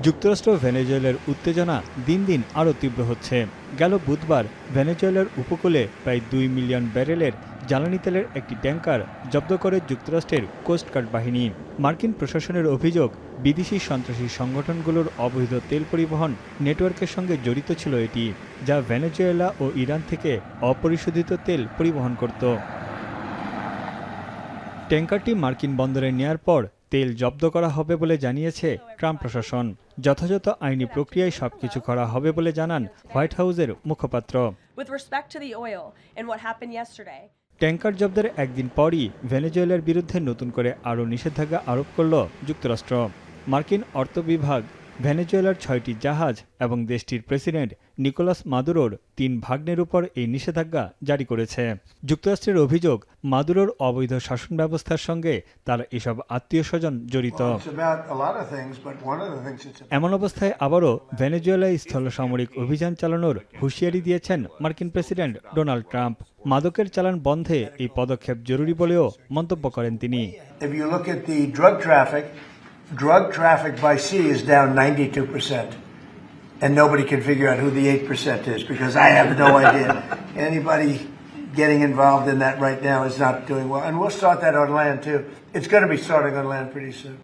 যুক্তরাষ্ট্র ভেনেজুয়েলার উত্তেজনা দিন দিন আরও তীব্র হচ্ছে। গেল বুধবার ভেনেজুয়েলার উপকূলে প্রায় 2 মিলিয়ন ব্যারেলের জ্বালানি তেলের একটি ট্যাঙ্কার জব্দ করে যুক্তরাষ্ট্রের কোস্টগার্ড বাহিনী। মার্কিন প্রশাসনের অভিযোগ, বিদেশি সন্ত্রাসী সংগঠনগুলোর অবৈধ তেল পরিবহন নেটওয়ার্কের সঙ্গে জড়িত ছিল এটি, যা ভেনেজুয়েলা ও ইরান থেকে অপরিশোধিত তেল পরিবহন করত। ট্যাঙ্কারটি মার্কিন বন্দরে নেয়ার পর তেল জব্দ করা হবে বলে জানিয়েছে ট্রাম্প প্রশাসন। যথাযথ আইনি প্রক্রিয়ায় সবকিছু করা হবে বলে জানান হোয়াইট হাউসের মুখপাত্র। ট্যাঙ্কার জব্দের একদিন পরই ভেনেজুয়েলার বিরুদ্ধে নতুন করে আরও নিষেধাজ্ঞা আরোপ করল যুক্তরাষ্ট্র। মার্কিন অর্থ বিভাগ ভেনেজুয়েলার 6টি জাহাজ এবং দেশটির প্রেসিডেন্ট নিকোলাস মাদুরোর 3 ভাগ্নের উপর এই নিষেধাজ্ঞা জারি করেছে। যুক্তরাষ্ট্রের অভিযোগ, মাদুরোর অবৈধ শাসন ব্যবস্থার সঙ্গে তার এসব আত্মীয়স্বজন জড়িত। এমন অবস্থায় আবারও ভেনেজুয়েলায় স্থলসামরিক অভিযান চালানোর হুঁশিয়ারি দিয়েছেন মার্কিন প্রেসিডেন্ট ডোনাল্ড ট্রাম্প। মাদকের চালান বন্ধে এই পদক্ষেপ জরুরি বলেও মন্তব্য করেন তিনি। Drug traffic by sea is down 92%. And nobody can figure out who the 8% is because I have no idea. Anybody getting involved in that right now is not doing well. And we'll start that on land too. It's going to be starting on land pretty soon.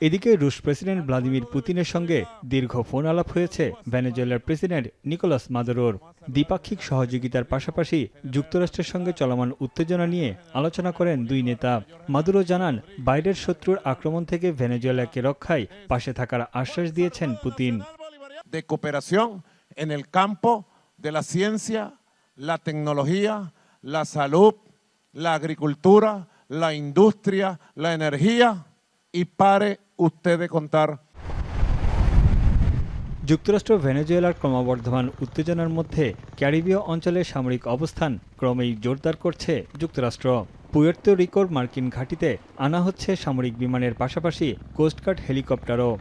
এদিকে রুশ president Vladimir পুতিনের সঙ্গে দীর্ঘ phone আলাপ হয়েছে ভেনেজুয়েলার president Nicolas মাদুরোর। দ্বিপাক্ষিক সহযোগিতার পাশাপাশি যুক্তরাষ্ট্রের সঙ্গে চলমান উত্তেজনা নিয়ে আলোচনা করেন দুই নেতা। মাদুরো জানান, বাইরের শত্রুর আক্রমণ থেকে ভেনেজুয়েলাকে রক্ষায় পাশে থাকার আশ্বাস দিয়েছেন Putin. De cooperación en el campo de la ciencia, la tecnología, la salud, la agricultura, la industria, la energía y pare usted de contar. যুক্তরাষ্ট্র ভেনেজুয়েলার ক্রমবর্ধমান উত্তেজনার মধ্যে ক্যারিবীয় অঞ্চলে সামরিক অবস্থান ক্রমেই জোরদার করছে যুক্তরাষ্ট্র। পুয়ের্তো রিকোর মার্কিন ঘাঁটিতে আনা হচ্ছে সামরিক বিমানের পাশাপাশি কোস্টগার্ড হেলিকপ্টারও।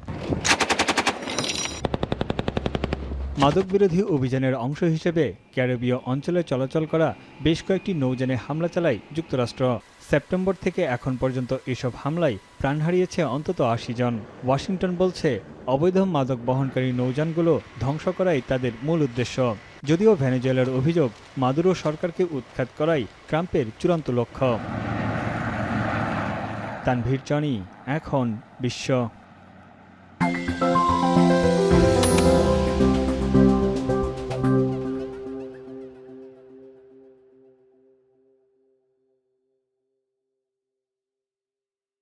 মাদকবিরোধী অভিযানের অংশ হিসেবে ক্যারিবীয় অঞ্চলে চলাচল করা বেশ কয়েকটি নৌযানে হামলা চালায় যুক্তরাষ্ট্র। সেপ্টেম্বর থেকে এখন পর্যন্ত এসব হামলায় প্রাণ হারিয়েছে অন্তত 80 জন। ওয়াশিংটন বলছে, অবৈধ মাদক বহনকারী নৌযানগুলো ধ্বংস করাই তাদের মূল উদ্দেশ্য। যদিও ভেনেজুয়েলার অভিযোগ, মাদুরো সরকারকে উৎখাত করাই ট্রাম্পের চূড়ান্ত লক্ষ্য। তানভীর জনি, এখন বিশ্ব।